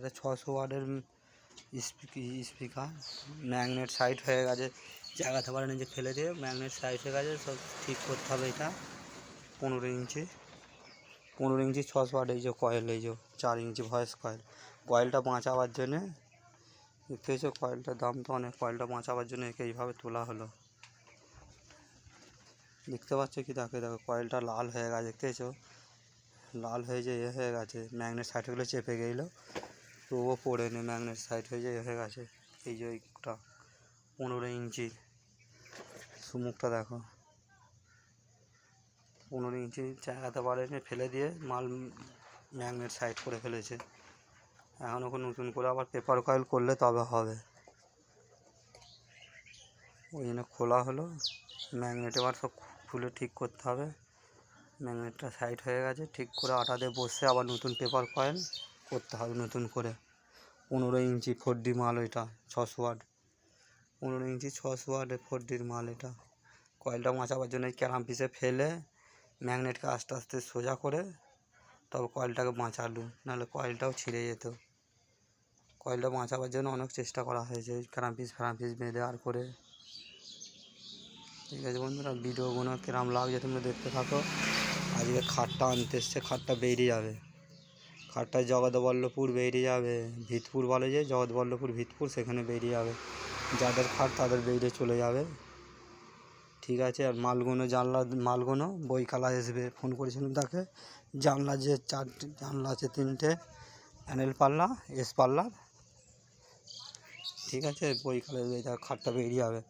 এটা 600 ওয়াটের speaker. Magnet side হয়ে গেছে, জায়গাতে পারে নিজে ফেলে দিয়ে ম্যাগনেট সাইড হয়ে গেছে, সব ঠিক করতে হবে। এটা 15 ইঞ্চি 600 ওয়াট। এই যে কয়েল, এই যে 4 ইঞ্চি ভয়েস কয়েল। কয়েলটা বাঁচাবার জন্যে দেখতে পেয়েছো, কয়েলটার দাম তো অনেক। কয়েলটা বাঁচাবার জন্য একে এইভাবে তোলা হলো, দেখতে পাচ্ছ কি? দেখো দেখো কয়েলটা লাল হয়ে গেছে, দেখতে পেয়েছো? লাল হয়ে যে হয়ে গেছে, ম্যাগনেট সাইডগুলো চেপে গেলো, তবুও পড়ে নি, ম্যাগনেট সাইড হয়ে যে হয়ে গেছে। এই যে ওইটা 15 ইঞ্চি সুমুখটা দেখো, 15 ইঞ্চি জায়গাতে পারেনি, ফেলে দিয়ে মাল ম্যাগনেট সাইড করে ফেলেছে। এখন ওকে নতুন করে আবার পেপার কয়েল করলে তবে হবে। ওই জন্য খোলা হলো। ম্যাগনেট এবার সব খুলে ঠিক করতে হবে। ম্যাগনেটটা সাইড হয়ে গেছে, ঠিক করে আটা দিয়ে বসে আবার নতুন পেপার কয়েল করতে হবে নতুন করে। 15 ইঞ্চি 4D মাল, ওইটা 600 ওয়াট। 15 ইঞ্চি 600 ওয়াটের 4Dর মাল এটা। কয়েলটা বাঁচাবার জন্য ক্যারাম পিসে ফেলে ম্যাগনেটকে আস্তে আস্তে সোজা করে তবে কয়েলটাকে বাঁচালু, নাহলে কয়েলটাও ছিঁড়ে যেত। কয়েলটা বাঁচাবার জন্য অনেক চেষ্টা করা হয়েছে, ক্যারাম পিস বেঁধে আর করে। ঠিক আছে বন্ধুরা, ভিডিওগুলো কিরম লাগছে তুমি দেখতে থাকো। আজকে খাটটা আনতে এসছে, খাটটা বেরিয়ে যাবে। খাটটায় জগৎবল্লভপুর বেরিয়ে যাবে, ভিতপুর বলে যে জগৎবল্লভপুর ভিতপুর, সেখানে বেরিয়ে যাবে। যাদের খাট তাদের বেরিয়ে চলে যাবে। ঠিক আছে। আর মালগুনো, মালগুনো বইকালা আসবে, ফোন করেছিলাম তাকে। জানলা যে 4টে জানলা আছে, 3টে প্যানেল পাল্লা, এস পাল্লা। ঠিক আছে, বইকালা আসবে, তার খাটটা বেরিয়ে যাবে,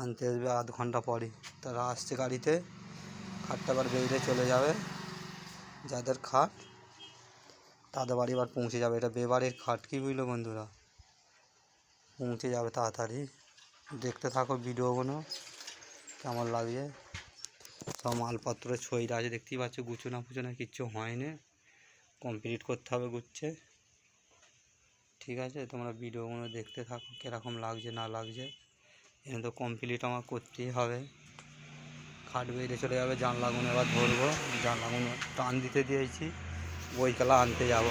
আনতে আসবে আধ ঘন্টা পরে। তারা আসছে গাড়িতে, খাটটা আবার বেরিয়ে চলে যাবে। যাদের খাট তাদের বাড়ি এবার পৌঁছে যাবে। এটা বেবারের খাট, কি বুঝলো বন্ধুরা? পৌঁছে যাবে তাড়াতাড়ি। দেখতে থাকো ভিডিওগুলো কেমন লাগছে। সব মালপত্র ছইরা আছে, দেখতেই পাচ্ছ। গুছোনা ফুচোনা কিচ্ছু হয়নি, কমপ্লিট করতে হবে গুচ্ছে। ঠিক আছে, তোমরা ভিডিওগুলো দেখতে থাকো কীরকম লাগছে না লাগছে। এখানে তো কমপ্লিট আমার করতেই হবে। খাট বেরিয়ে চলে যাবে, জানলাগুলো এবার ধরবো। জানলাগুলো টান দিতে দিয়েছি, বইকালা আনতে যাব।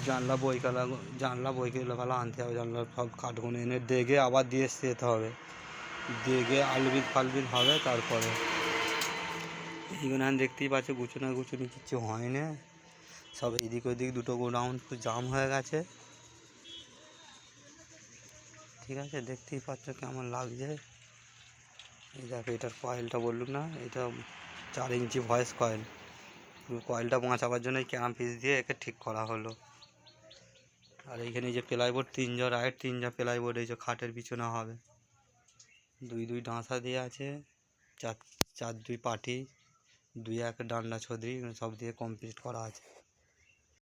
জানলা বইকালা আনতে হবে। জানলার সব কাঠগুলো এনে দেখে আবার দিয়ে যেতে হবে, দেখে আলবিল ফালবিল হবে তারপরে। এইগুলো দেখতেই পাচ্ছ, গুছুনি কিচ্ছু হয়নি। সব এদিক ওদিক দুটো গোডাউন জাম হয়ে গেছে। ঠিক আছে, দেখতেই পাচ্ছ কেমন লাগছে। এই দেখো, এটার কয়েলটা বললুম না, এটা 4 ইঞ্চি ভয়েস কয়েল। কয়েলটা বাঁচাবার জন্য ক্যারাম পিস দিয়ে একে ঠিক করা হলো। আর এইখানে যে প্লাইবোর্ড 3 জ রাইট, 3 জ প্লাইবোর্ড, এই যে খাটের বিছানা হবে। 2 ডাঁসা দিয়ে আছে, 4 2 পাটি, 2 1 ডান্ডা ছদ্রি, সব দিয়ে কমপ্লিট করা আছে।